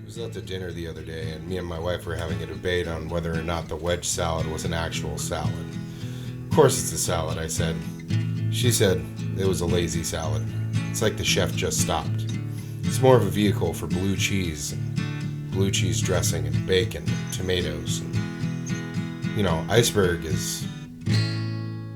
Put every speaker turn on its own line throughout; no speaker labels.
was at the dinner the other day, and me and my wife were having a debate on whether or not the wedge salad was an actual salad. Of course it's a salad, I said. She said it was a lazy salad. It's like the chef just stopped. It's more of a vehicle for blue cheese dressing and bacon and tomatoes. And, iceberg is...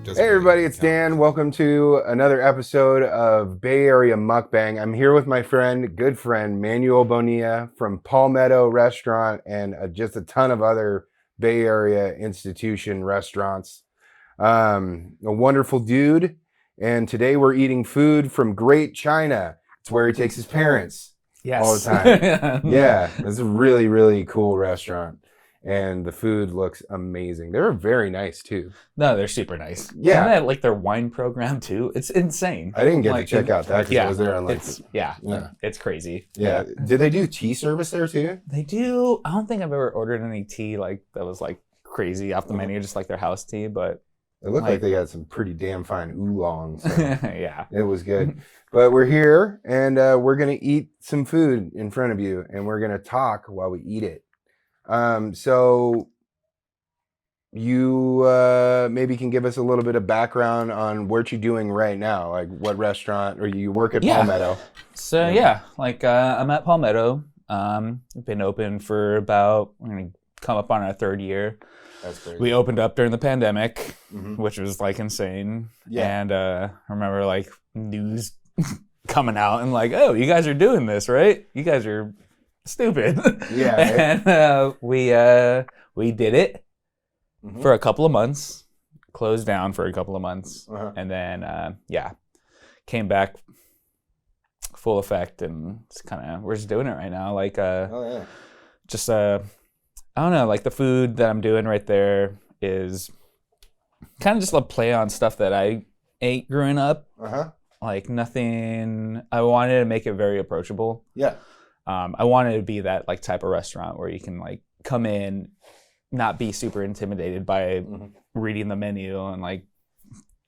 Hey everybody, it's Dan. Welcome to another episode of Bay Area Mukbang. I'm here with my good friend, Manuel Bonilla from Palmetto Restaurant and just a ton of other Bay Area institution restaurants. A wonderful dude. And today we're eating food from Great China. It's where he takes his parents all the time. Yeah, it's a really, really cool restaurant. And the food looks amazing. They're very nice too.
No, they're super nice.
Yeah,
and they have, like, their wine program too. It's insane.
I didn't get to check out that because I was there on
it's crazy.
Yeah. Did they do tea service there too?
They do. I don't think I've ever ordered any tea like that was like crazy off the menu, just like their house tea. But
it looked like they had some pretty damn fine oolong. So
yeah, it
was good. But we're here and we're gonna eat some food in front of you, and we're gonna talk while we eat it. So you maybe can give us a little bit of background on what you're doing right now, like what restaurant, or you work at Palmetto.
So I'm at Palmetto. We've been open for we're gonna come up on our third year.
That's crazy.
We opened up during the pandemic, which was like insane. Yeah. And I remember like news coming out and like, oh, you guys are doing this, right? You guys are stupid. Yeah. And we did it for a couple of months, closed down for a couple of months, and then came back full effect, and it's we're just doing it right now. Like I don't know, like the food that I'm doing right there is kind of just a play on stuff that I ate growing up. Like nothing. I wanted to make it very approachable.
Yeah.
I wanted to be that like type of restaurant where you can like come in, not be super intimidated by reading the menu and like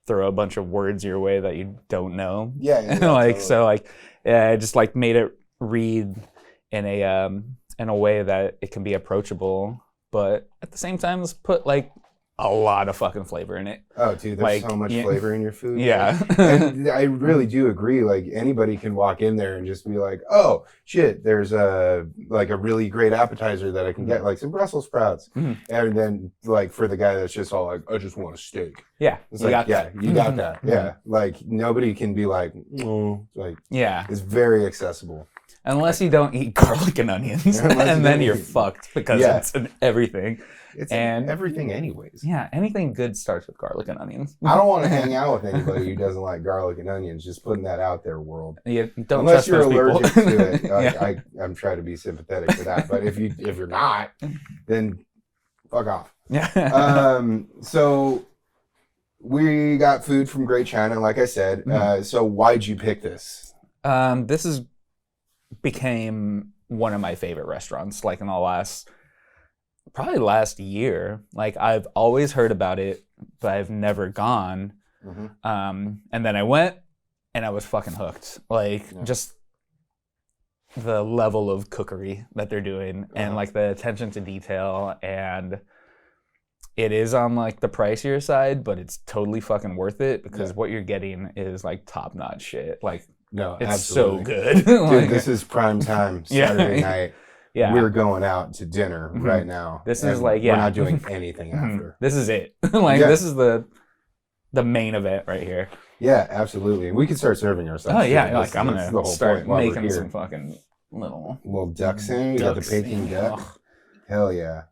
throw a bunch of words your way that you don't know.
Yeah.
Like totally. So like I just like made it read in a way that it can be approachable, but at the same time let's put like a lot of fucking flavor in it. Oh, dude, there's
so much flavor in your food.
Yeah.
And I really do agree. Like anybody can walk in there and just be like, oh shit, there's a really great appetizer that I can get, like some Brussels sprouts. And then like for the guy that's just all like, I just want a steak.
Yeah.
It's like, you got that. Yeah. Like nobody can be like, it's very accessible.
Unless you don't eat garlic and onions, and then you're fucked because it's in everything.
It's in everything anyways.
Yeah, anything good starts with garlic and onions.
I don't want to hang out with anybody who doesn't like garlic and onions. Just putting that out there, world.
Yeah, don't
Unless
trust
you're
those
allergic
people.
to it. I'm trying to be sympathetic to that. But if you're not, then fuck off.
Yeah.
So we got food from Great China, like I said. So why'd you pick this?
This became one of my favorite restaurants, like in the probably last year. Like I've always heard about it, but I've never gone. And then I went and I was fucking hooked. Like just the level of cookery that they're doing and like the attention to detail, and it is on like the pricier side, but it's totally fucking worth it because what you're getting is like top notch shit. Like
no,
it's
absolutely.
so good.
Dude, this is prime time Saturday night.
Yeah.
We're going out to dinner right now.
This is
like, we're not doing anything after.
This is it. This is the main event right here.
Yeah, absolutely. And we can start serving ourselves.
Oh yeah,
too.
like I'm gonna start making some fucking little
ducks in. We got the Peking duck. Oh. Hell yeah.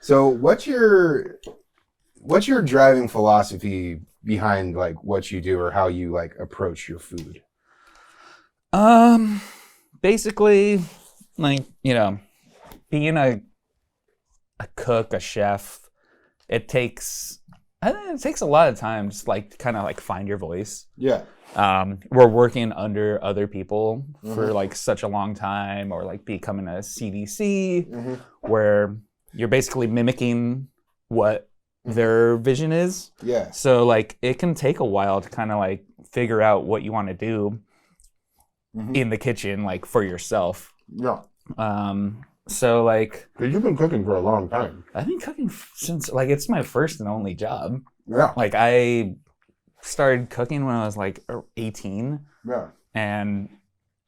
So what's your driving philosophy behind like what you do or how you like approach your food?
Basically, like, being a cook, a chef, I think it takes a lot of time just like to kind of like find your voice.
Yeah.
We're working under other people for like such a long time, or like becoming a CDC where you're basically mimicking what their vision is.
Yeah.
So like it can take a while to kind of like figure out what you want to do in the kitchen, like for yourself.
Yeah.
So like,
Because you've been cooking for a long time.
I've been cooking since like it's my first and only job.
Yeah.
Like I started cooking when I was like 18.
Yeah.
And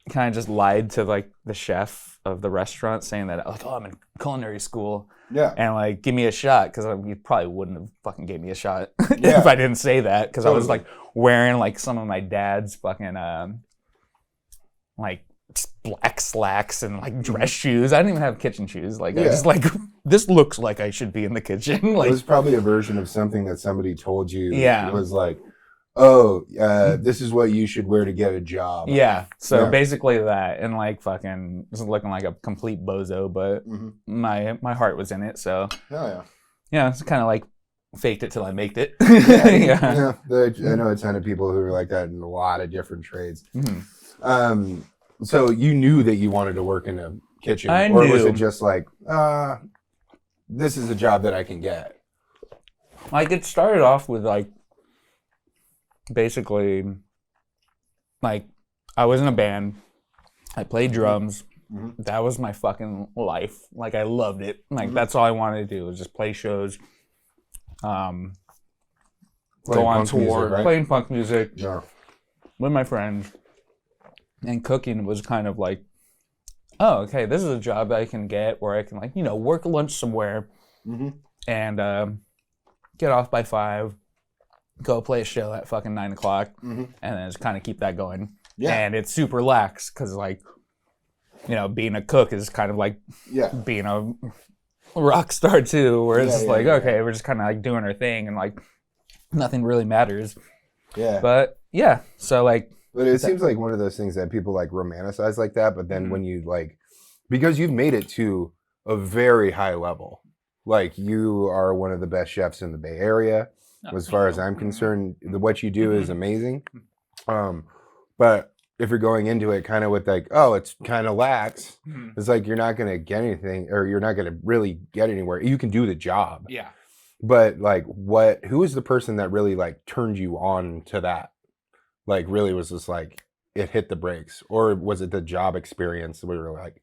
kind of just lied to like the chef of the restaurant, saying that like, oh, I'm in culinary school.
Yeah.
And like, give me a shot, because you probably wouldn't have fucking gave me a shot if I didn't say that, because I was like wearing like some of my dad's fucking like black slacks and like dress shoes. I didn't even have kitchen shoes. Like I just like, this looks like I should be in the kitchen. Like,
it was probably a version of something that somebody told you.
Yeah.
It was like, oh, this is what you should wear to get a job.
Yeah. So basically that, and like fucking just looking like a complete bozo, but my heart was in it. So yeah, it's kind of like faked it till I maked it.
Yeah. I know a ton of people who are like that in a lot of different trades. So you knew that you wanted to work in a kitchen, or was it just like, this is a job that I can get?
Like it started off with like, basically, like I was in a band. I played drums. That was my fucking life. Like I loved it. Like that's all I wanted to do, was just play shows, go on tour, playing punk music with my friends. And cooking was kind of like, oh, okay, this is a job I can get where I can like, work lunch somewhere and get off by 5, go play a show at fucking 9 o'clock, and then just kind of keep that going. Yeah. And it's super lax, because like, being a cook is kind of like being a rock star too, where it's just like, okay, we're just kind of like doing our thing and like nothing really matters. Yeah. But yeah, so like.
But it seems like one of those things that people like romanticize like that, but then when you like, because you've made it to a very high level, like you are one of the best chefs in the Bay Area. As far as I'm concerned, what you do is amazing. But if you're going into it kind of with like, oh, it's kind of lax, it's like you're not going to get anything, or you're not going to really get anywhere. You can do the job.
Yeah.
But like, who is the person that really like turned you on to that? Like really was just like, it hit the brakes? Or was it the job experience where we were like,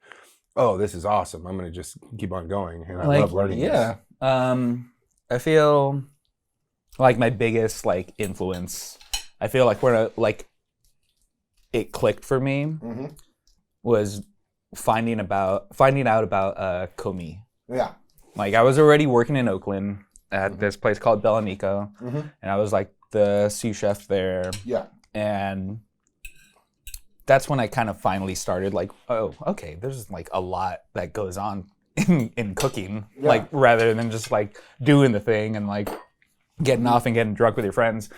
oh, this is awesome, I'm going to just keep on going, and I love learning this?
I feel like my biggest like influence, I feel like where like it clicked for me was finding out about Komi. Yeah. Like I was already working in Oakland at this place called Bellanico, and I was like the sous chef there. Yeah. And that's when I kind of finally started like, oh, okay, there's like a lot that goes on in cooking, like rather than just like doing the thing and like getting off and getting drunk with your friends.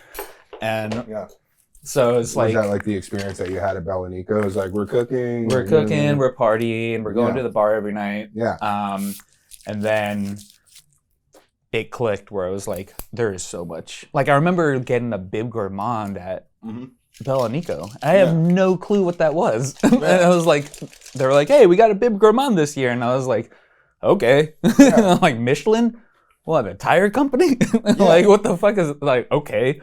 And so it's like,
was that like the experience that you had at Bellanico? It was like, we're cooking,
we're partying, we're going to the bar every night. Yeah. And then it clicked where I was like, there is so much. Like I remember getting a bib gourmand at Bellanico. I have no clue what that was. And I was like, they were like, hey, we got a bib gourmand this year. And I was like, okay. Like Michelin? What, a tire company? Like what the fuck is it? Like, okay.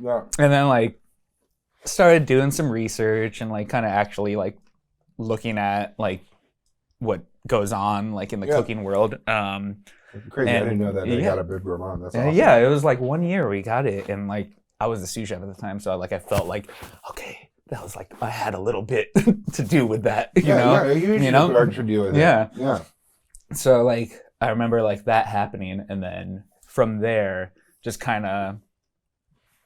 Yeah. And then like started doing some research and like kind of actually like looking at like what goes on like in the cooking world.
Crazy, I didn't know that they got a bib gourmand. That's awesome.
Yeah, it was like 1 year we got it, and like I was the sous chef at the time, so like I felt like, okay, that was like I had a little bit to do with that, you know?
You know, to do with it. Yeah.
So like I remember like that happening, and then from there, just kind of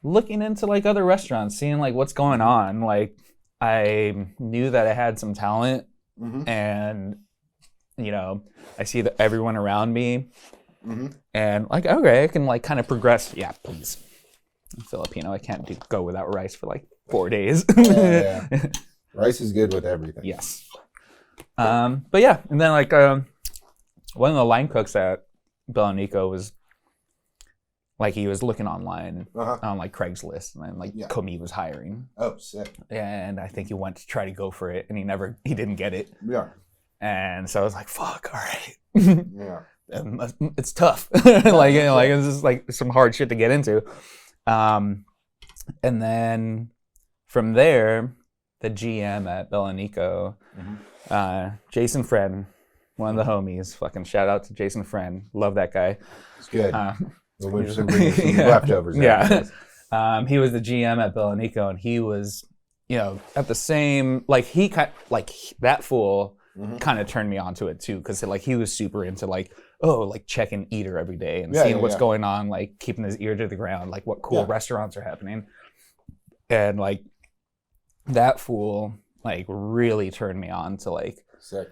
looking into like other restaurants, seeing like what's going on. Like I knew that I had some talent, and you know, I see that everyone around me, and like, okay, I can like kind of progress. Yeah, please. I'm Filipino. I can't go without rice for like 4 days.
Rice is good with everything.
Yes. But yeah, and then like one of the line cooks at Bellanico was like, he was looking online on like Craigslist, and then like Komi was hiring.
Oh, sick.
And I think he went to try to go for it, and he didn't get it. Yeah. And so I was like, fuck, all right. Yeah. It's tough. Like, you know, like it's just like some hard shit to get into. And then from there, the GM at Bellanico Jason Friend, one of the homies. Fucking shout out to Jason Friend. Love that guy.
It's good. We'll some leftovers.
Yeah. He was the GM at Bellanico, and he was, at the same, that fool kind of turned me on to it too, because he was super into checking Eater every day and seeing what's going on, keeping his ear to the ground, what cool restaurants are happening. And that fool really turned me on to
sick.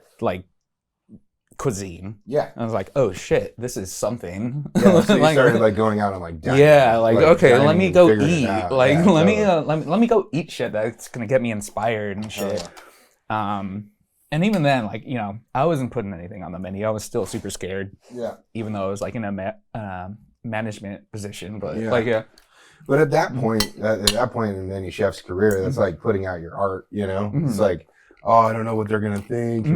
Cuisine.
Yeah.
I was like, oh shit, this is something.
Yeah, so you started going out on dining.
Yeah, okay, let me go eat.
Let
me go eat shit that's gonna get me inspired and shit. And even then, I wasn't putting anything on the menu. I was still super scared.
Yeah.
Even though I was in a management position, but
But at that point in any chef's career, that's putting out your art. It's oh, I don't know what they're gonna think.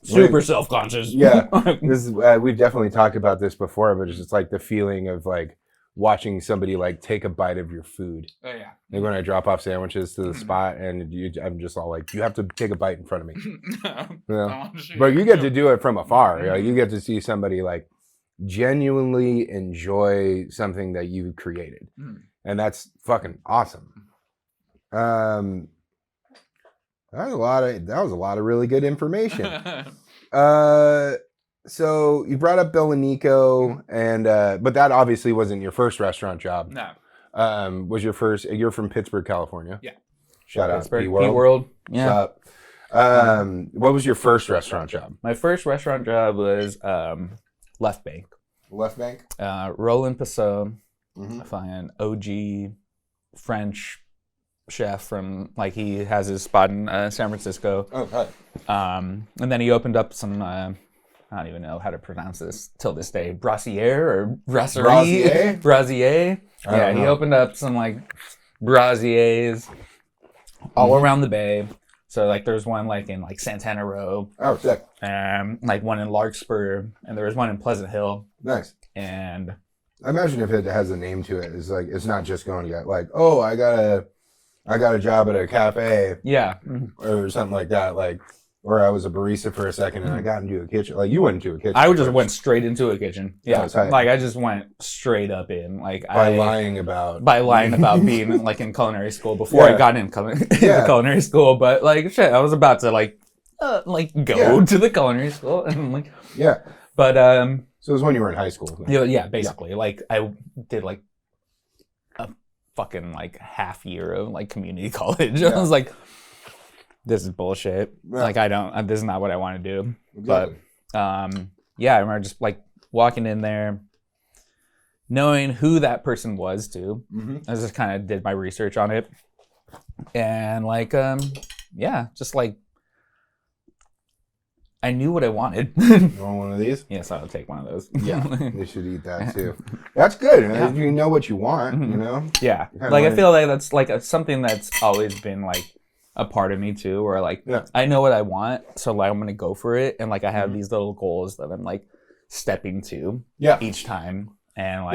Super self-conscious.
Yeah. This is, we've definitely talked about this before, but it's just the feeling of watching somebody take a bite of your food.
Oh yeah.
When I drop off sandwiches to the spot, and I'm just all you have to take a bite in front of me. But you get to do it from afar. You get to see somebody genuinely enjoy something that you created, and that's fucking awesome. That was a lot of really good information. So you brought up Bellanico, and but that obviously wasn't your first restaurant job.
No.
Was your first? You're from Pittsburgh, California.
Yeah.
Shout out
Pittsburgh,
P-World.
P-World. Yeah.
What was your first restaurant job?
My first restaurant job was Left Bank.
Left Bank.
Roland Passot, an OG French chef from he has his spot in San Francisco.
Oh, hi.
And then he opened up some I don't even know how to pronounce this till this day, Brassiere or Brasserie. Brassiere. Yeah, he opened up some brassieres all around the bay. So there's one in Santana Row.
Oh, sick.
One in Larkspur, and there was one in Pleasant Hill.
Nice.
And
I imagine if it has a name to it, it's it's not just going to get oh, I got a job at a cafe.
Yeah.
Or something like that. Or I was a barista for a second and I got into a kitchen. You went into a kitchen.
I just went straight into a kitchen. Yeah.
Oh,
I just went straight up in.
By lying about
being in culinary school before I got into culinary school. But shit, I was about to go to the culinary school and
Yeah.
But
so it was when you were in high school.
Yeah, basically. I did a fucking half year of community college. I was this is bullshit.
Yeah.
This is not what I want to do.
Exactly.
But I remember just walking in there, knowing who that person was too. I just kind of did my research on it, and just I knew what I wanted.
You want one of these?
Yes, I'll take one of those.
Yeah, you should eat that too. That's good. Yeah. You know what you want,
Yeah, I feel that's something that's always been a part of me too, where I know what I want, so I'm gonna go for it, and I have these little goals that I'm stepping to each time, and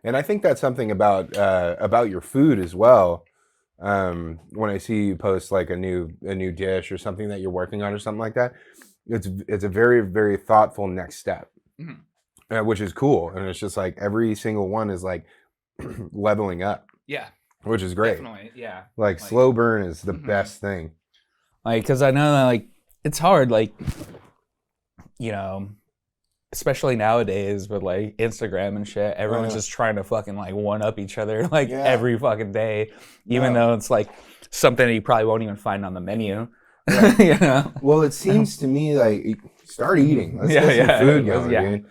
And I think that's something about your food as well. When I see you post a new dish or something that you're working on or something like that, it's a very, very thoughtful next step, which is cool, and it's just every single one is leveling up.
Yeah.
Which is great.
Definitely, yeah.
Slow burn is the best thing.
Because I know that it's hard, especially nowadays with Instagram and shit. Everyone's just trying to fucking one up each other every fucking day, even though it's something that you probably won't even find on the menu.
Yeah. Well, it seems to me start eating. Let's get some food going, dude.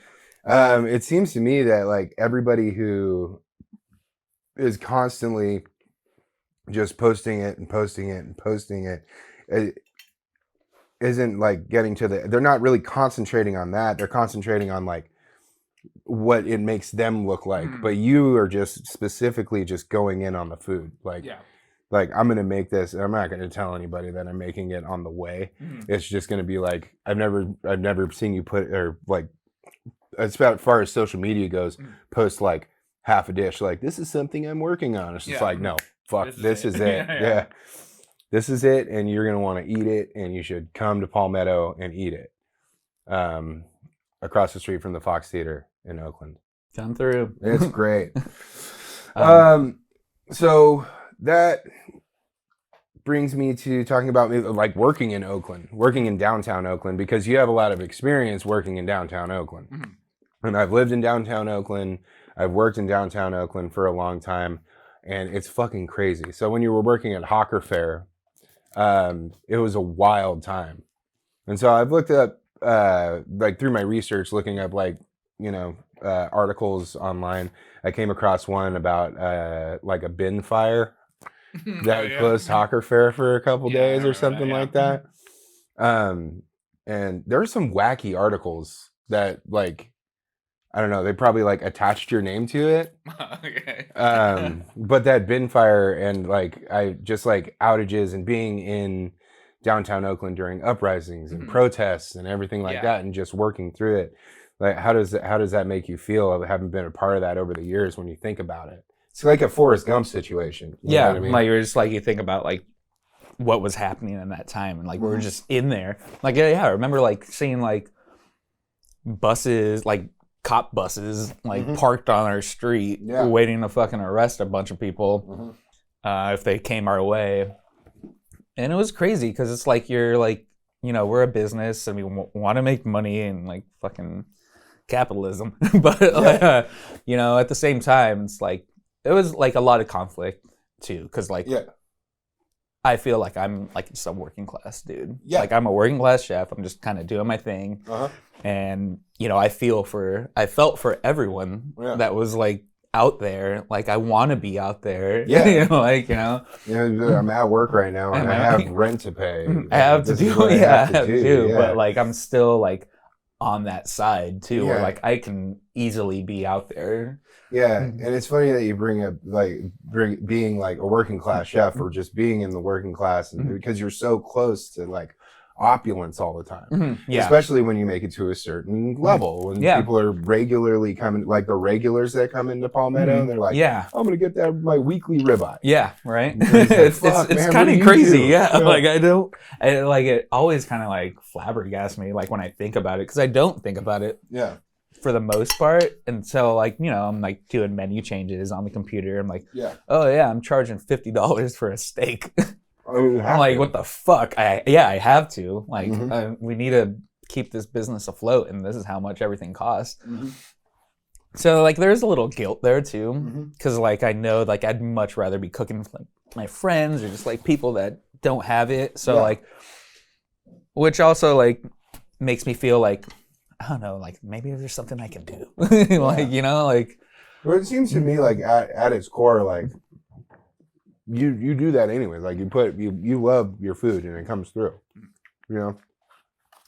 It seems to me that everybody who is constantly just posting it and posting it and posting it isn't getting to they're not really concentrating on that. They're concentrating on what it makes them look like. But you are just specifically just going in on the food. I'm gonna make this, and I'm not gonna tell anybody that I'm making it on the way. It's just gonna be I've never seen you put, or as far as social media goes, post half a dish this is something I'm working on. It's just no, fuck, this is it. Yeah. this is it, and you're gonna want to eat it, and you should come to Palmetto and eat it. Across the street from the Fox Theater in Oakland.
Come through.
It's great. So that brings me to talking about like working in Oakland, working in downtown Oakland, because you have a lot of experience working in downtown Oakland. Mm-hmm. And I've lived in downtown Oakland. I've worked in downtown Oakland for a long time, and it's fucking crazy. So when you were working at Hawker Fair, it was a wild time. And so I've looked up, like through my research, looking up like, articles online. I came across one about like a bin fire that closed Hawker Fair for a couple days or something like that. And there are some wacky articles that like, I don't know, they probably like attached your name to it. Okay. But that bin fire and like I just like outages and being in downtown Oakland during uprisings and protests and everything like that, and just working through it. Like how does that make you feel? I haven't been a part of that over the years when you think about it. It's like a Forrest Gump situation. You know what I mean?
Like you're just like, you think about like what was happening in that time, and like we were just in there. Like I remember like seeing like buses, like cop buses, like parked on our street, waiting to fucking arrest a bunch of people if they came our way. And it was crazy because it's like you're like, we're a business and we want to make money and like fucking capitalism, but at the same time, it's like it was like a lot of conflict too, because like I feel like I'm like some working class dude. Yeah. Like I'm a working class chef. I'm just kind of doing my thing. And I felt for everyone that was like out there. Like I want to be out there. Yeah.
I'm at work right now and I have rent to pay.
I have to do. I have to do. But like I'm still like on that side too, where like I can easily be out there.
Yeah, and it's funny that you bring up being like a working class chef or just being in the working class, and because you're so close to like opulence all the time. Especially when you make it to a certain level, when people are regularly coming, like the regulars that come into Palmetto, and they're like, I'm gonna get that my weekly ribeye.
Yeah, right. It's kind of crazy. Like it always kind of like flabbergasts me, like when I think about it, because I don't think about it. For the most part, until like I'm like doing menu changes on the computer. I'm like, I'm charging $50 for a steak. I'm like, what the fuck? I have to. Like, we need to keep this business afloat, and this is how much everything costs. So like, there's a little guilt there too, because like I know like I'd much rather be cooking for like my friends or just like people that don't have it. So like, which also like makes me feel like, I don't know, like maybe there's something I can do. Like,
Well, it seems to me like at its core, like you do that anyway. Like you love your food and it comes through,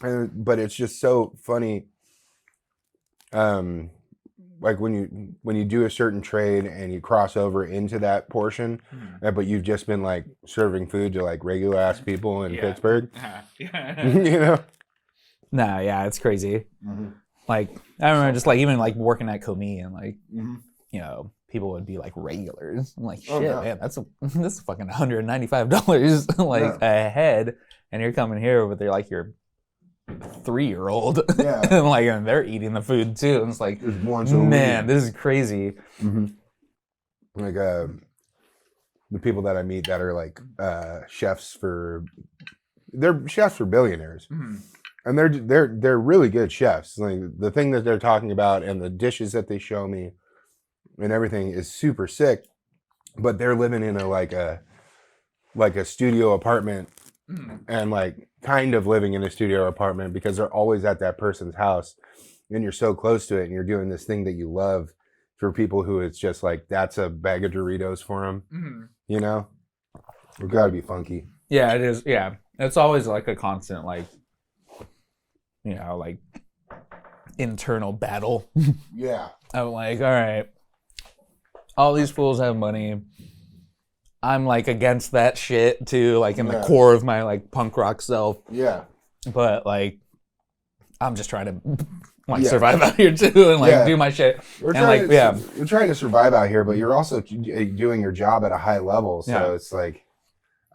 but it's just so funny. Like when you do a certain trade and you cross over into that portion, but you've just been like serving food to like regular ass people in Pittsburgh,
Nah, it's crazy. Like I remember just like even like working at Comey and like people would be like regulars. I'm like, shit, man, that's fucking $195 like a head, and you're coming here with your 3-year-old, and they're eating the food too. And it's like, man, this is crazy.
Like the people that I meet that are like chefs for billionaires. And they're really good chefs. Like the thing that they're talking about and the dishes that they show me and everything is super sick, but they're living in a studio apartment and like kind of living in a studio apartment because they're always at that person's house and you're so close to it and you're doing this thing that you love for people who it's just like, that's a bag of Doritos for them, We've got to be funky.
Yeah, it is. Yeah. It's always like a constant, like, like internal battle. I'm like, all right, all these fools have money. I'm like against that shit too, like in the core of my like punk rock self. But like, I'm just trying to like survive out here too and like do my shit. We're
trying to survive out here, but you're also doing your job at a high level. So it's like,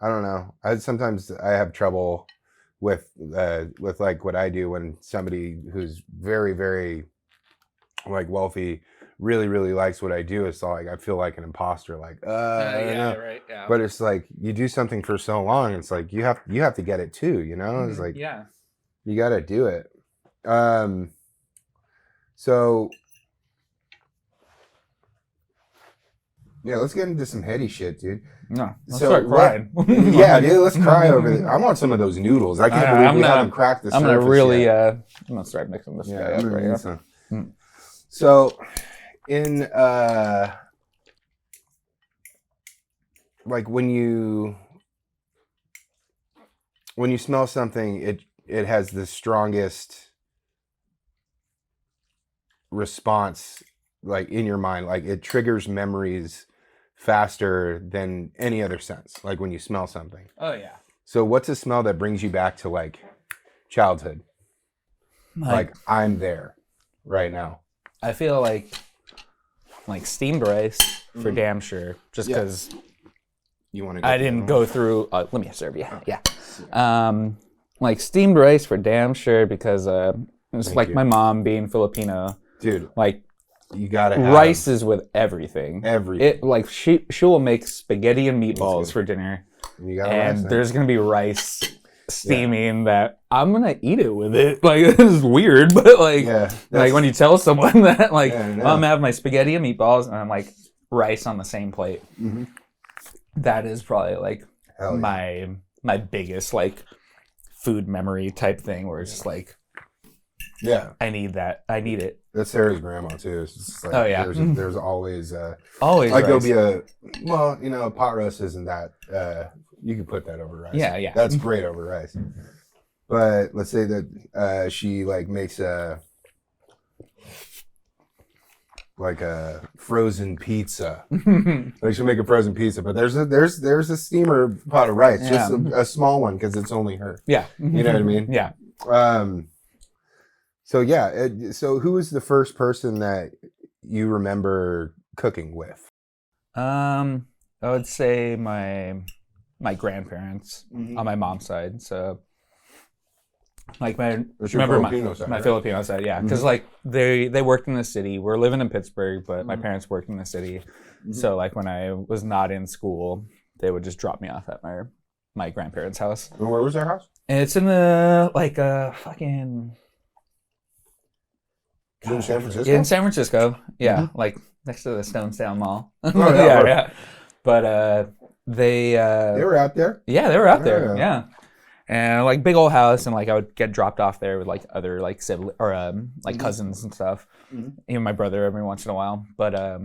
I don't know. Sometimes I have trouble with like what I do when somebody who's very, very like wealthy really, really likes what I do. It's like I feel like an imposter. Like,
right, yeah.
But it's like you do something for so long. It's like you have to get it too. You know, it's like you got to do it. So yeah, let's get into some heady shit, dude.
No, let's start crying.
Yeah, dude, let's cry over this. I want some of those noodles. I can't believe we haven't cracked the surface
I'm gonna really,
yet.
I'm gonna start mixing this
Yeah,
guy up right here.
some. So, in like when you smell something, it has the strongest response, like in your mind. Like it triggers memories faster than any other sense. Like when you smell something.
Oh yeah.
So, what's a smell that brings you back to like childhood? Like I'm there right now.
I feel like steamed rice for damn sure, just because
you want to.
I didn't go through. Let me serve you. Yeah. Like steamed rice for damn sure because it's like my mom being Filipino.
Dude,
like
you gotta have
rice is with everything.
Everything.
It like she will make spaghetti and meatballs for dinner, and there's gonna be rice steaming that I'm gonna eat it with it. Like this is weird, but like like when you tell someone that like I'm gonna have my spaghetti and meatballs and I'm like rice on the same plate. Mm-hmm. That is probably like my biggest like food memory type thing where it's just like I need that. I need it.
That's Sarah's grandma too. It's just like, there's always
always
like
rice.
There'll be a pot roast isn't that you can put that over rice.
Yeah.
That's great over rice. But let's say that she like makes a frozen pizza. Like she'll make a frozen pizza, but there's a steamer pot of rice, just a small one because it's only her. Yeah, you know what I mean.
Yeah.
So who was the first person that you remember cooking with?
I would say my grandparents on my mom's side. So like my Filipino side, yeah, because like they worked in the city. We're living in Pittsburgh, but my parents worked in the city. So like when I was not in school, they would just drop me off at my grandparents' house.
And where was their house?
And it's in the fucking.
In San Francisco?
In San Francisco, yeah, like next to the Stonestown Mall.
Oh,
yeah. But they
were out there.
Yeah, they were out there. Yeah, and like big old house, and like I would get dropped off there with like other like siblings or like cousins and stuff. Even my brother every once in a while. But I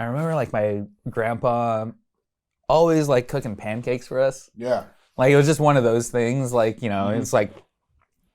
remember like my grandpa always like cooking pancakes for us.
Yeah,
like it was just one of those things. Like it's like.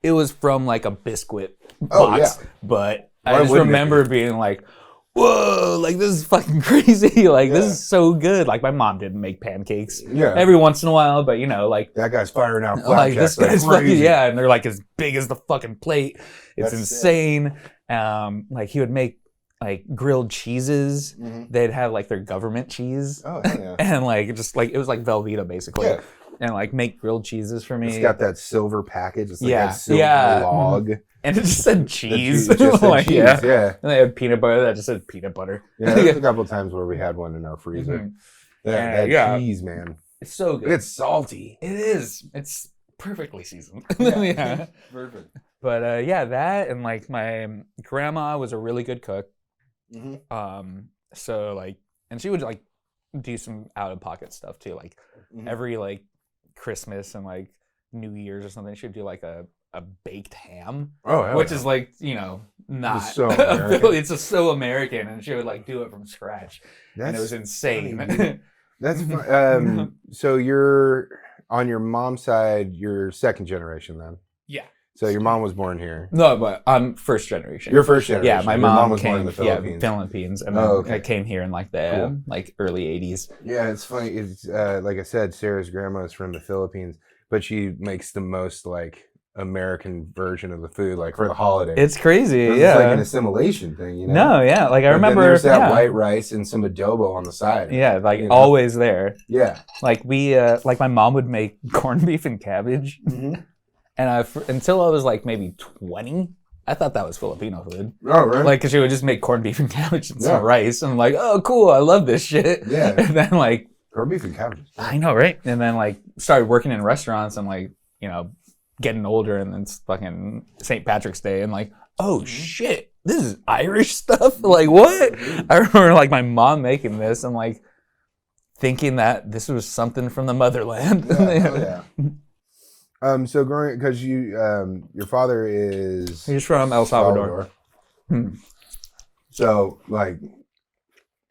It was from like a biscuit box, but I just remember being like, whoa, like this is fucking crazy. Like this is so good. Like my mom didn't make pancakes every once in a while, but like
that guy's firing out
like this guy's fucking and they're like as big as the fucking plate. It's insane. Like he would make like grilled cheeses. They'd have like their government cheese.
Oh yeah.
And like just like it was like Velveeta basically. Yeah. And like make grilled cheeses for me.
It's got that silver package. It's like that silver log.
And it just said cheese.
Like, cheese. Yeah.
And they had peanut butter that just said peanut butter.
Yeah, there's a couple of times where we had one in our freezer. That cheese, man.
It's so good.
It's salty.
It is. It's perfectly seasoned. Yeah.
Perfect.
But that and like my grandma was a really good cook. So like, and she would like do some out of pocket stuff too. Like every like Christmas and like New Year's or something, she'd do like a baked ham. Which is like, not
it's so American.
It's just so American, and she would like do it from scratch. And it was insane.
Funny, that's fun. So you're on your mom's side, you're second generation then?
Yeah.
So your mom was born here?
No, but I'm first generation.
You're first generation.
Yeah, my mom
was
came
born in the Philippines.
Philippines, and then I came here in like the like early 80s.
Yeah, it's funny. It's like I said, Sarah's grandma is from the Philippines, but she makes the most like American version of the food, like for the holiday.
It's crazy.
It's
Yeah.
like an assimilation thing, you know?
No, yeah. Like I
But
remember
then there's that
yeah.
white rice and some adobo on the side.
Yeah, like
you know?
always there.
Yeah.
Like we, like my mom would make corned beef and cabbage, and until I was like maybe 20, I thought that was Filipino food.
Oh, right.
Like, cause she would just make corned beef and cabbage and
Yeah.
some rice, and I'm like, oh, cool, I love this shit.
Yeah.
And then like,
corned beef and cabbage.
I know, right? And then like started working in restaurants and like, you know, getting older, and then it's fucking St. Patrick's Day, and like, oh shit, this is Irish stuff. Like what? I remember like my mom making this and like thinking that this was something from the motherland.
Yeah. So growing, because your father is
He's from El Salvador.
So like,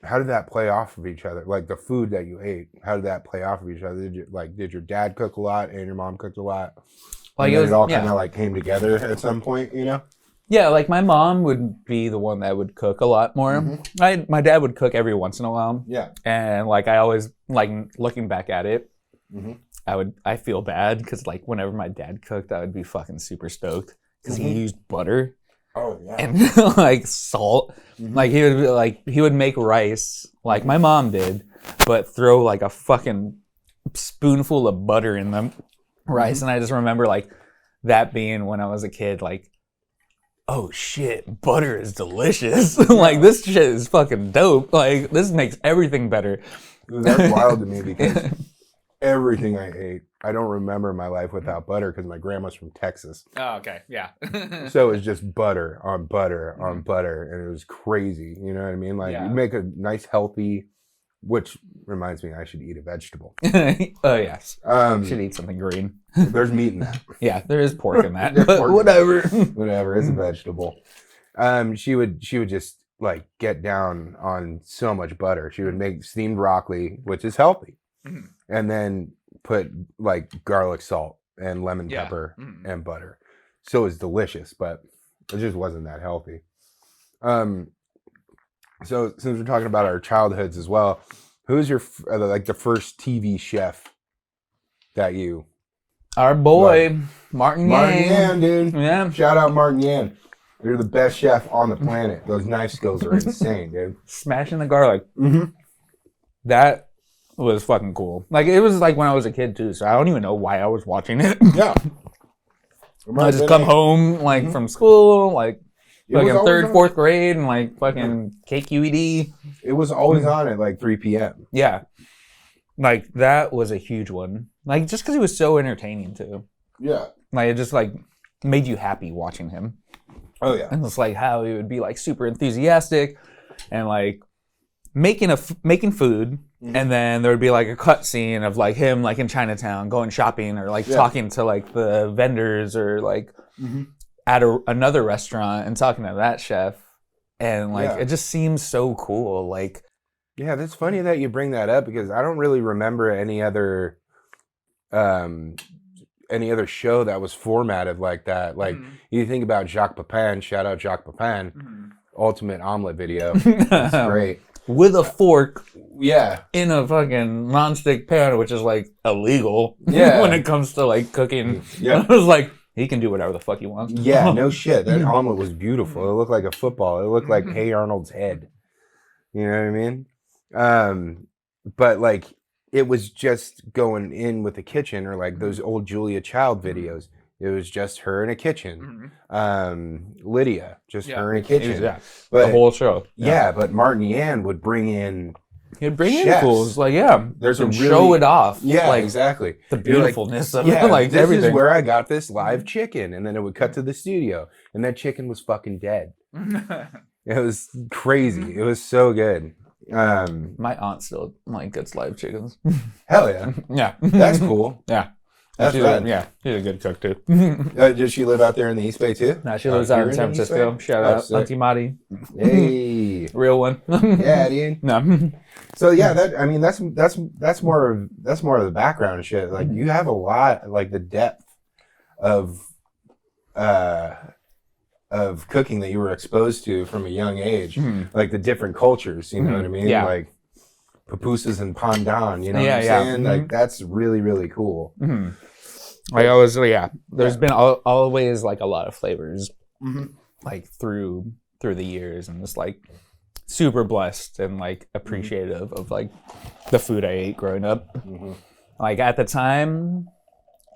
how did that play off of each other? Like the food that you ate, how did that play off of each other? Did your dad cook a lot and your mom cooked a lot? Like it all kind of like came together at some point, you know?
Yeah, like my mom would be the one that would cook a lot more. My dad would cook every once in a while.
Yeah.
And like I always like looking back at it, I feel bad because like whenever my dad cooked, I would be fucking super stoked because he used butter.
Oh yeah.
And like salt. Like he would make rice like my mom did, but throw like a fucking spoonful of butter in the rice. And I just remember like that being when I was a kid, like, oh shit, butter is delicious. Like this shit is fucking dope. Like this makes everything better.
That's wild to me because everything I ate, I don't remember my life without butter because my grandma's from Texas.
Oh, okay. Yeah.
So it was just butter on butter on butter, and it was crazy. You know what I mean? Like you make a nice healthy, which reminds me I should eat a vegetable.
Oh yes. Should eat something green.
There's meat in that.
Yeah, there is pork in that. But whatever.
Whatever, it's a vegetable. She would just like get down on so much butter. She would make steamed broccoli, which is healthy, and then put like garlic salt and lemon pepper and butter. So it's delicious, but it just wasn't that healthy. So since we're talking about our childhoods as well, who's your like the first TV chef that you?
Our boy, Martin
Yan, dude.
Yeah.
Shout out Martin Yan. You're the best chef on the planet. Those knife skills are insane, dude.
Smashing the garlic. That was fucking cool. Like it was like when I was a kid too, so I don't even know why I was watching it.
Yeah.
I just come home like from school, like fucking third, fourth grade, and like fucking KQED.
It was always on at like 3 p.m.
Yeah. Like that was a huge one. Like just because he was so entertaining too.
Yeah.
Like it just like made you happy watching him.
Oh yeah.
And it's like how he would be like super enthusiastic and like making food, and then there would be like a cut scene of like him like in Chinatown going shopping or like talking to like the vendors or like at another restaurant and talking to that chef, and like it just seems so cool. Like
yeah, that's funny that you bring that up because I don't really remember any other show that was formatted like that. Like you think about Jacques Pepin, shout out Jacques Pepin, ultimate omelet video. It's great.
With a fork,
yeah,
in a fucking nonstick pan, which is like illegal.
Yeah,
when it comes to like cooking.
Yeah,
I was like, he can do whatever the fuck he wants.
Yeah, no shit. That omelet was beautiful. It looked like a football. It looked like Hey Arnold's head. You know what I mean? But like, it was just going in with the kitchen, or like those old Julia Child videos. It was just her in a kitchen. Lydia, just her in a kitchen.
But the whole show.
Yeah, but Martin Yan would bring in.
He'd bring
chefs.
in fools, like
there's a really,
show it off.
Yeah,
like,
exactly.
The beautifulness of
it,
like
this
everything.
Is where I got this live chicken, and then it would cut to the studio, and that chicken was fucking dead. It was crazy. It was so good.
My aunt still like gets live chickens.
Hell yeah.
Yeah,
that's cool.
Yeah.
That's right.
She's a good cook too.
Does she live out there in the East Bay too?
No, she lives out in San Francisco. Shout out Auntie Madi.
Hey,
real one.
Yeah, dude.
No.
So yeah, that's more of the background shit. Like you have a lot, like the depth of cooking that you were exposed to from a young age, like the different cultures. You know what I mean?
Yeah.
Like pupusas and pandan. You know what I'm saying? Like that's really really cool.
Like there's been always like a lot of flavors, like through the years, and just like super blessed and like appreciative of like the food I ate growing up. Like at the time,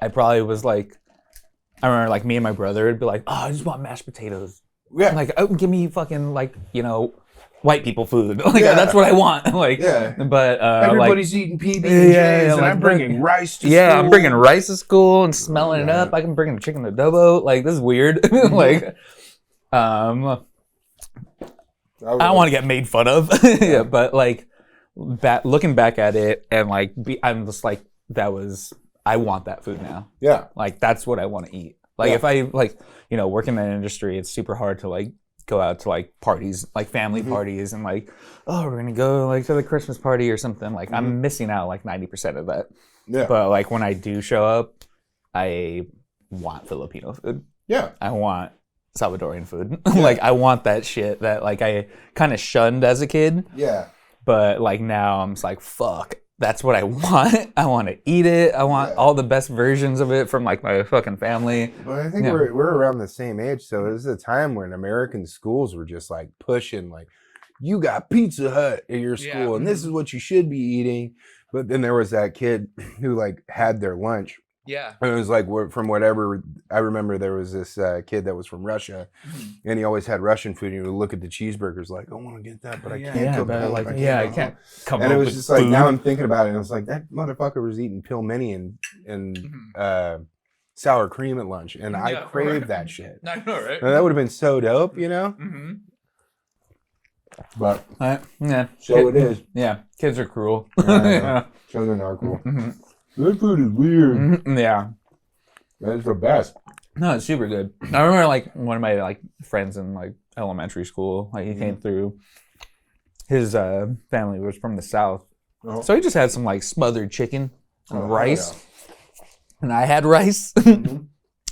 I probably was like, I remember like me and my brother would be like, oh, I just want mashed potatoes. Yeah. Like, oh, give me fucking like, you know, white people food. Like that's what I want. Like, but
everybody's
like,
eating PB&Js, and
like,
I'm bringing rice to school.
I'm bringing rice to school and smelling it up. I can bring chicken adobo. Like, this is weird. Like, I don't want to get made fun of. But like, looking back at it and like, I'm just like, I want that food now. Yeah. Like, that's what I want to eat. Like, if I, like, you know, work in that industry, it's super hard to, like, go out to, like, parties, like, family parties, and, like, oh, we're going to go, like, to the Christmas party or something. Like, I'm missing out, like, 90% of that. Yeah. But, like, when I do show up, I want Filipino food. Yeah. I want Salvadorian food. Like, I want that shit that, like, I kind of shunned as a kid. Yeah. But, like, now I'm just like, fuck. That's what I want. I want to eat it. I want all the best versions of it from like my fucking family.
But I think we're around the same age, so this is a time when American schools were just like pushing, like, you got Pizza Hut at your school, and this is what you should be eating. But then there was that kid who like had their lunch. Yeah. And it was like, from whatever, I remember there was this kid that was from Russia, and he always had Russian food, and he would look at the cheeseburgers like, I want to get that, but I can't come home.
Like, I can't come home.
And it was just like, now I'm thinking about it, and it's like, that motherfucker was eating pilmeni and sour cream at lunch, and I craved that shit. I know, right? And that would have been so dope, you know? But, so it is.
Yeah, kids are cruel.
Children are cruel. That food is weird.
Yeah.
That is the best.
No, it's super good. I remember like one of my like friends in like elementary school, like he came through, his family was from the South. So he just had some like smothered chicken and rice. And I had rice.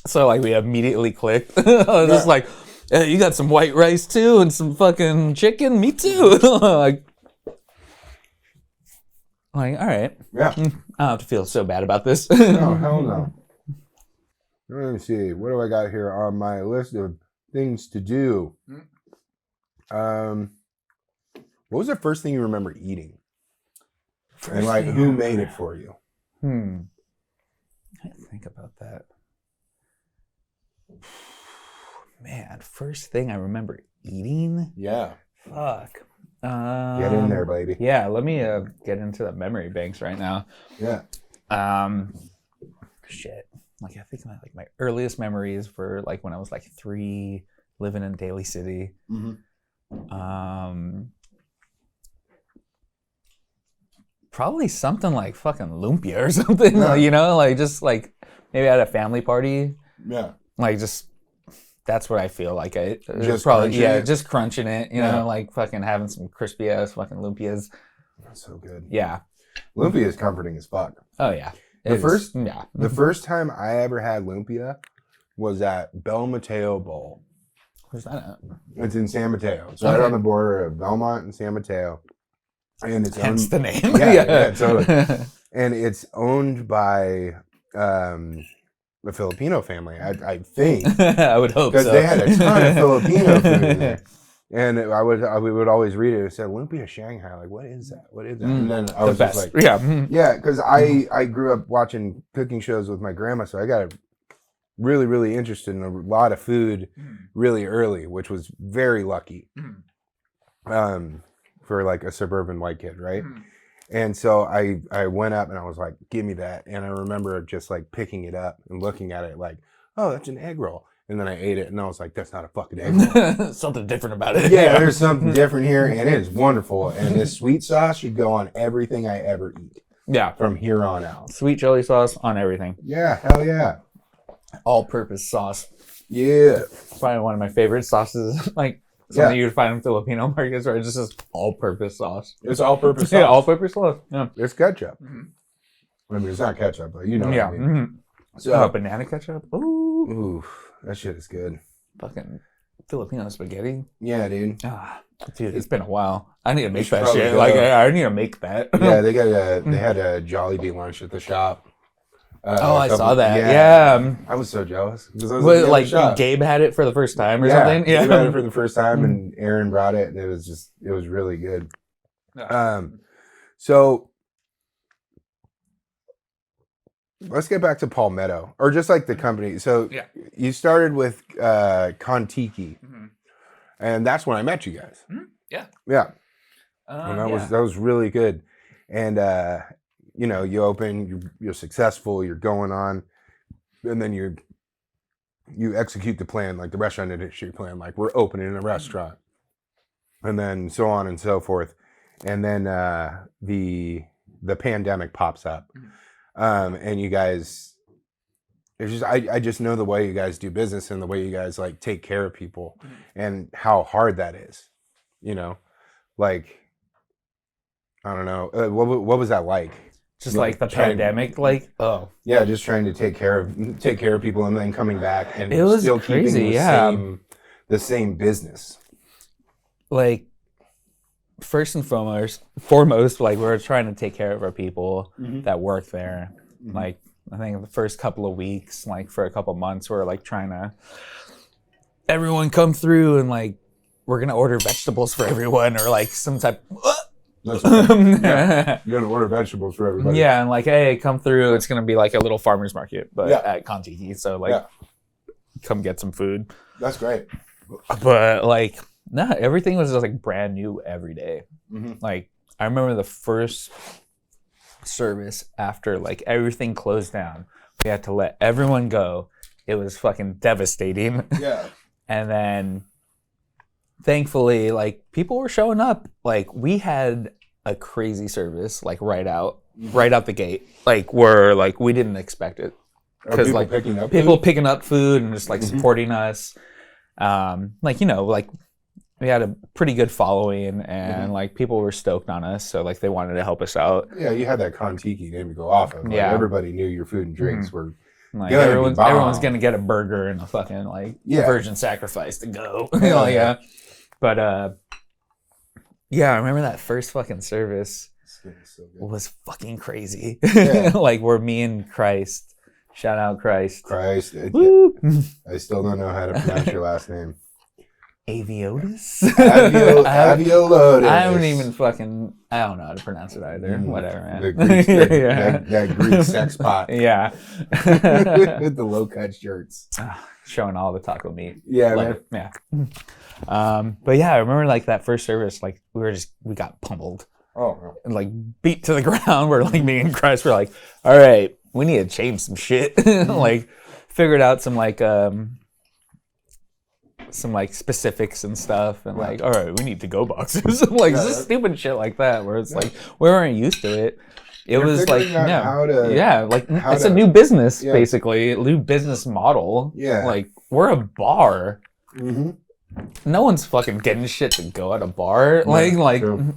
So like we immediately clicked. I was just like, hey, you got some white rice too and some fucking chicken? Me too. Like, all right. Yeah. I don't have to feel so bad about this.
No, hell no. Let me see. What do I got here on my list of things to do? What was the first thing you remember eating? And like, who made it for you?
I think about that. Man, first thing I remember eating?
Yeah.
Fuck.
Get in there, baby.
Yeah, let me get into the memory banks right now.
Yeah.
Shit. Like I think my earliest memories were like when I was like 3, living in Daly City. Probably something like fucking lumpia or something. Yeah. You know, like just like maybe at a family party. Yeah. Like just. That's what I feel like. Just crunching it, you know, like fucking having some crispy ass fucking lumpias.
That's so good.
Yeah.
Lumpia is comforting as fuck.
Oh yeah.
The first time I ever had lumpia was at Palmetto Bowl.
Where's that at?
It's in San Mateo. It's right on the border of Belmont and San Mateo. And it's
hence the name.
Yeah, totally. And it's owned by the Filipino family, I think.
I would hope so.
Because they had a ton of Filipino food in there. And we would always read it. It said, Lumpia Shanghai. Like, what is that? What is that? And then I was just like, yeah, because I grew up watching cooking shows with my grandma, so I got really, really interested in a lot of food really early, which was very lucky for like a suburban white kid, right? And so I went up and I was like, give me that. And I remember just like picking it up and looking at it like, oh, that's an egg roll. And then I ate it and I was like, that's not a fucking egg roll.
Something different about it.
Yeah, there's something different here. And it is wonderful. And this sweet sauce should go on everything I ever eat. Yeah. From here on out.
Sweet chili sauce on everything.
Yeah, hell yeah.
All-purpose sauce.
Yeah.
It's probably one of my favorite sauces. Like, something you would find in Filipino markets where it's just all-purpose sauce.
It's all-purpose sauce.
Yeah, all-purpose sauce. Yeah.
It's ketchup. I mean, it's not ketchup, but you know what I mean.
So, banana ketchup?
Ooh, that shit is good.
Fucking Filipino spaghetti.
Yeah, dude.
Dude, it's been a while. I need to make that shit. Like, I need to make that.
Yeah, they had a Jollibee lunch at the shop.
I saw that. Yeah.
I was so jealous.
Like Gabe had it for the first time or something.
Yeah, Gabe had it for the first time, and Aaron brought it, and it was really good. So let's get back to Palmetto, or just like the company. So you started with Kontiki, and that's when I met you guys. Yeah. And that was really good. And you open, you're successful, you're going on, and then you execute the plan, like the restaurant industry plan, like we're opening a restaurant, and then so on and so forth. And then the pandemic pops up, and you guys, it's just I just know the way you guys do business and the way you guys like take care of people, and how hard that is, like. I don't know. What was that like?
Just like the pandemic, like
just trying to take care of people and then coming back and
it was
still
crazy,
keeping the same business.
Like first and foremost, like we're trying to take care of our people that work there. Like I think the first couple of weeks, like for a couple months, we're like trying to everyone come through and like we're gonna order vegetables for everyone or like some type.
That's right. You're gonna order vegetables for everybody.
Yeah, and like, hey, come through. It's gonna be like a little farmer's market, but at Kontiki. So like, come get some food.
That's great.
But like, everything was just like brand new every day. Like, I remember the first service after like everything closed down. We had to let everyone go. It was fucking devastating.
Yeah.
And then. Thankfully, like people were showing up. Like we had a crazy service, like right out the gate. Like we didn't expect it
because like
people picking up food and just like supporting us. Like we had a pretty good following and like people were stoked on us, so like they wanted to help us out.
Yeah, you had that Kontiki name to go off of. Like, everybody knew your food and drinks were.
Like everyone's gonna get a burger and a fucking like virgin sacrifice to go. But I remember that first fucking service was fucking crazy. Like we're me and Christ. Shout out Christ.
I still don't know how to pronounce your last name.
Aviotis?
Aviolotus.
I don't know how to pronounce it either. Whatever, man.
The Greek, that Greek sex pot.
Yeah.
With the low-cut shirts.
Showing all the taco meat.
Yeah,
man. Yeah. But yeah, I remember like that first service, like we got pummeled.
Oh, no.
And like beat to the ground. We're like me and Christ were like, all right, we need to change some shit. Like figured out some specifics and stuff, and like, all right, we need to go boxes. Like just stupid shit like that, where it's like we weren't used to it. It was like it's a new business basically, a new business model.
Yeah,
like we're a bar. No one's fucking getting shit to go at a bar. Like true.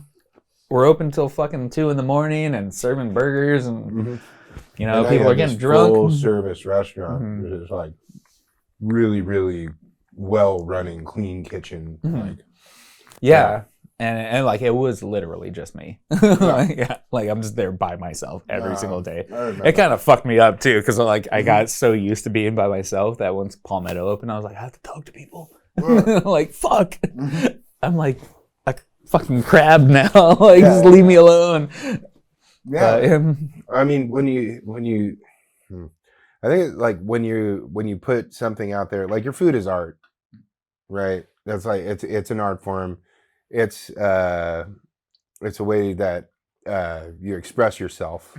We're open till fucking 2 a.m. and serving burgers, and people are getting drunk.
Full service restaurant. It's like really, really well running, clean kitchen.
And like it was literally just me. Like I'm just there by myself every single day. It kind of fucked me up too, because like I got so used to being by myself that once Palmetto opened, I was like, I have to talk to people. Like fuck, I'm like a fucking crab now. Like just leave me alone.
I mean, when you I think like when you put something out there, like your food is art, right? That's like it's an art form. It's a way that you express yourself,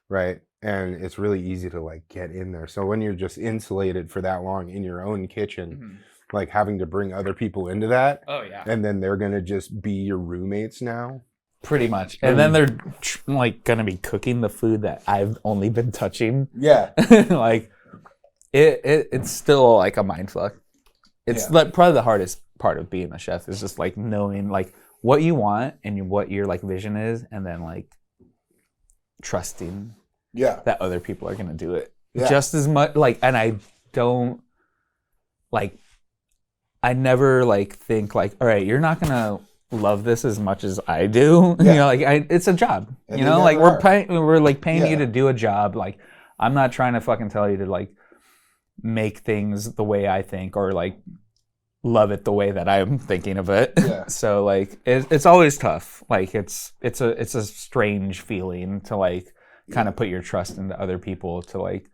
right? And it's really easy to like get in there. So when you're just insulated for that long in your own kitchen, like having to bring other people into that, and then they're gonna just be your roommates now.
Pretty much. And then they're like gonna be cooking the food that I've only been touching.
Yeah.
Like it's still like a mind fuck. It's like probably the hardest part of being a chef is just like knowing like what you want and what your like vision is, and then like trusting that other people are gonna do it just as much. Like, and I don't like, I never like think like, all right, you're not gonna love this as much as I do. Like it's a job. Like we're paying you to do a job. Like I'm not trying to fucking tell you to like make things the way I think or like love it the way that I'm thinking of it.
Yeah.
So like it's always tough. Like it's a strange feeling to like kind of put your trust into other people to like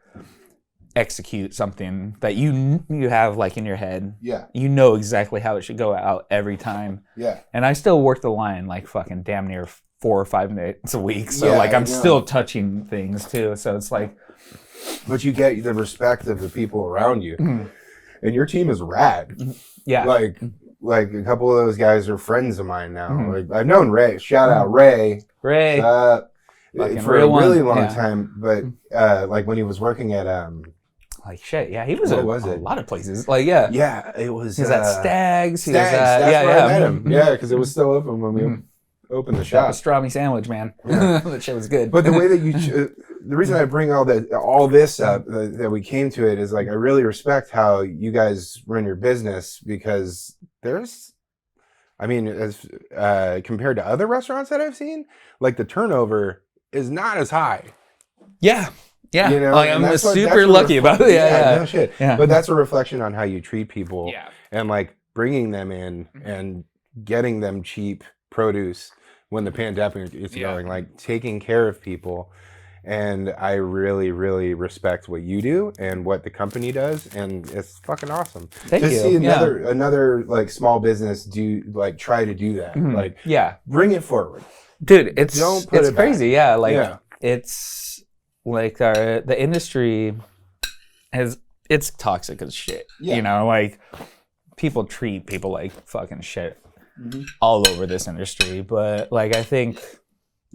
execute something that you have like in your head.
Yeah.
You know exactly how it should go out every time.
Yeah.
And I still work the line like fucking damn near 4 or 5 minutes a week. So
Yeah,
like I'm
I know.
still touching things too. So it's like,
But you get the respect of the people around you. And your team is rad.
yeah.
Like a couple of those guys are friends of mine now. Like I've known Ray. Shout out Ray.
Ray.
For a
real
really
one.
long
Yeah.
time. But like when he was working at
Like shit, yeah, he was
What
at
was
a
it?
lot of places. Like, yeah,
yeah, it was
he was at Stags. He was
Stags.
at,
That's
yeah,
where
yeah.
I met him. Yeah, because it was still open when we opened the
That
shop.
pastrami sandwich, man.
Yeah.
That shit was good.
But the way that the reason I bring all this up, that we came to it, is like I really respect how you guys run your business, because as compared to other restaurants that I've seen, like the turnover is not as high.
yeah, yeah.
You know,
like,
and
I'm
that's
super lucky about it. Yeah,
no shit.
yeah.
But that's a reflection on how you treat people,
Yeah.
and like bringing them in and getting them cheap produce when the pandemic is going, like taking care of people. And I really, really respect what you do and what the company does, and it's fucking awesome.
Thank you.
See another like small business try to do that. Like,
yeah,
bring it forward,
dude. It's
Don't put
it's
it back.
crazy. Yeah, like
Yeah.
it's like the industry it's toxic as shit.
Yeah.
You know, like people treat people like fucking shit all over this industry. But like I think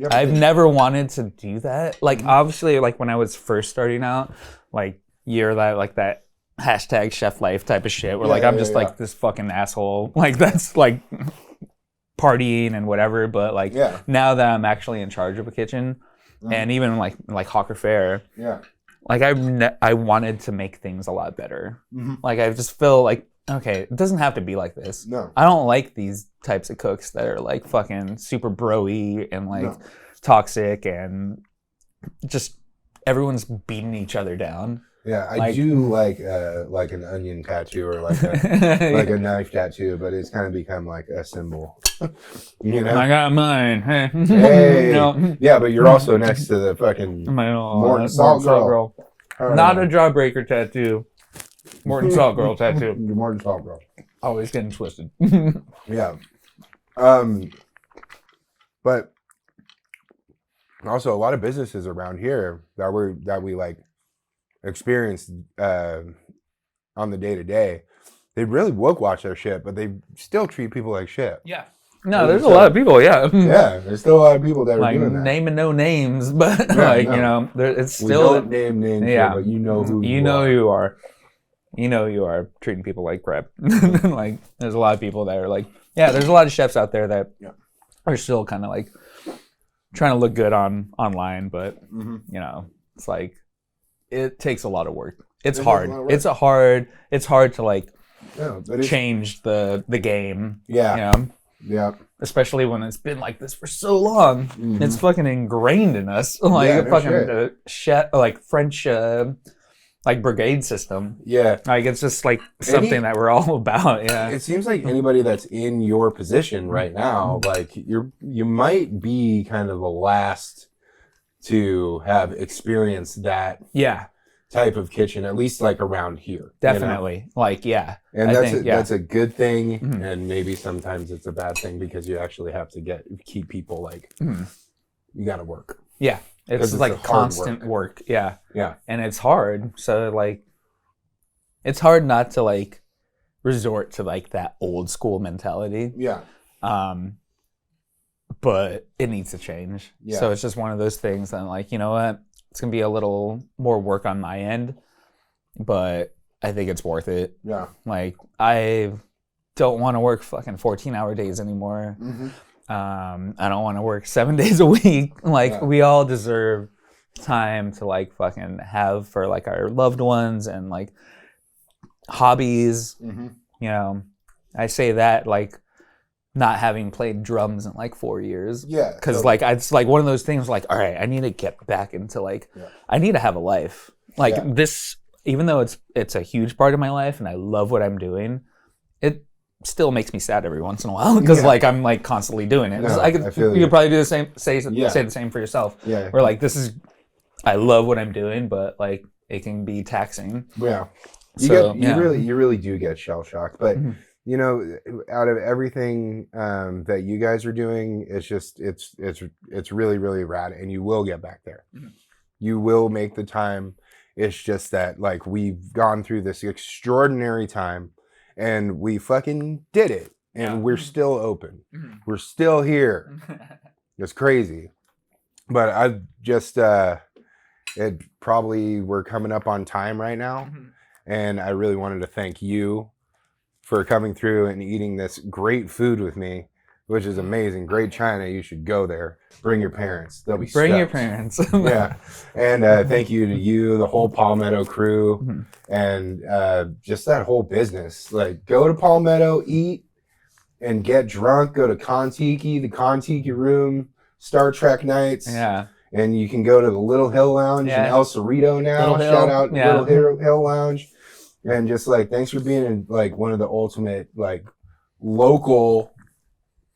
I've never wanted to do that. Like obviously, like when I was first starting out, like you're that hashtag chef life type of shit where like I'm just like this fucking asshole. Like that's like partying and whatever. But like now that I'm actually in charge of a kitchen, and even like Hawker Fare, like I wanted to make things a lot better. Like I just feel like, okay, it doesn't have to be like this.
No.
I don't like these types of cooks that are like fucking super bro-y and like toxic and just everyone's beating each other down.
Yeah, I
Like-
do like an onion tattoo or like a knife tattoo, but it's kind of become like a symbol. You know?
I got mine.
Hey.
No.
Yeah, but you're also next to the fucking
Morton
Salt Girl.
Not a jawbreaker tattoo. Morton Salt Girl tattoo.
Morton Salt Girl.
Always getting twisted.
Yeah. But also a lot of businesses around here that we like experience on the day-to-day, they really woke watch their shit, but they still treat people like shit.
Yeah. No, there's a lot of people, yeah.
Yeah, there's still a lot of people that are
Like
doing that.
naming no names, but
Yeah,
like,
no.
you know, it's
We
still
don't name names here,
yeah.
but you know who
you know you are. You know you are treating people like crap. Like there's a lot of people that are like, yeah, there's a lot of chefs out there that are still kind of like trying to look good online, but you know, it's like it takes a lot of work. It's hard. It's hard to like change the game.
Yeah.
You know?
Yeah.
Especially when it's been like this for so long. It's fucking ingrained in us. Like
Yeah,
a
no
fucking chef, like French like brigade system.
Yeah.
Like it's just like something that we're all about. Yeah.
It seems like anybody that's in your position right now, like you might be kind of the last to have experienced that type of kitchen, at least like around here.
Definitely.
You know?
Like, yeah.
And
I
that's
think,
that's a good thing, and maybe sometimes it's a bad thing because you actually have to keep people like you got to work.
Yeah. It's like constant work. Yeah.
Yeah.
And it's hard. So like it's hard not to like resort to like that old school mentality.
Yeah.
But it needs to change.
Yeah.
So it's just one of those things that I'm like, you know what? It's going to be a little more work on my end, but I think it's worth it.
Yeah.
Like I don't want to work fucking 14-hour days anymore. I don't want to work 7 days a week. Like we all deserve time to like fucking have for like our loved ones and like hobbies. You know, I say that like not having played drums in like 4 years.
Yeah,
Because
totally.
like it's like one of those things like, all right, I need to get back into like, I need to have a life. Like this, even though it's a huge part of my life and I love what I'm doing, it still makes me sad every once in a while because like I'm like constantly doing it.
No,
I
feel
you
you.
could probably do the same, say the same for yourself.
Yeah.
Where like this is, I love what I'm doing, but like it can be taxing.
Yeah.
So,
You really do get shell shocked. But you know, out of everything that you guys are doing, it's just it's really, really rad, and you will get back there. You will make the time. It's just that like we've gone through this extraordinary time and we fucking did it. And we're still open. We're still here. It's crazy. But I just we're coming up on time right now. And I really wanted to thank you for coming through and eating this great food with me, which is amazing. Great China. You should go there. Bring your parents. They'll be
Bring your
stoked.
parents.
Yeah. And thank you to you, the whole Palmetto crew, and just that whole business. Like, go to Palmetto, eat, and get drunk. Go to Kon-Tiki, the Kon-Tiki room, Star Trek nights.
Yeah.
And you can go to the Little Hill Lounge in El Cerrito now.
Little
Shout
Hill.
out
Yeah.
Little Hill Lounge. And just like, thanks for being in like one of the ultimate like local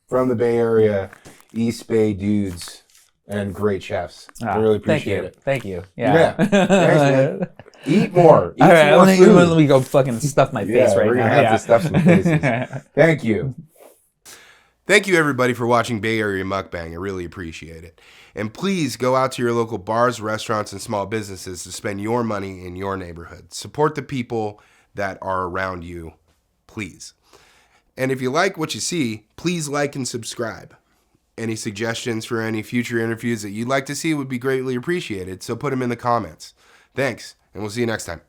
from the Bay Area, East Bay dudes and great chefs. I really appreciate it.
Thank you. Yeah.
Thanks, man. Eat more. Eat
All right,
some more food.
let me go fucking stuff my face right
we're
now.
gonna have to stuff some faces. Thank you. Thank you, everybody, for watching Bay Area Mukbang. I really appreciate it. And please go out to your local bars, restaurants, and small businesses to spend your money in your neighborhood. Support the people that are around you, please. And if you like what you see, please like and subscribe. Any suggestions for any future interviews that you'd like to see would be greatly appreciated, so put them in the comments. Thanks, and we'll see you next time.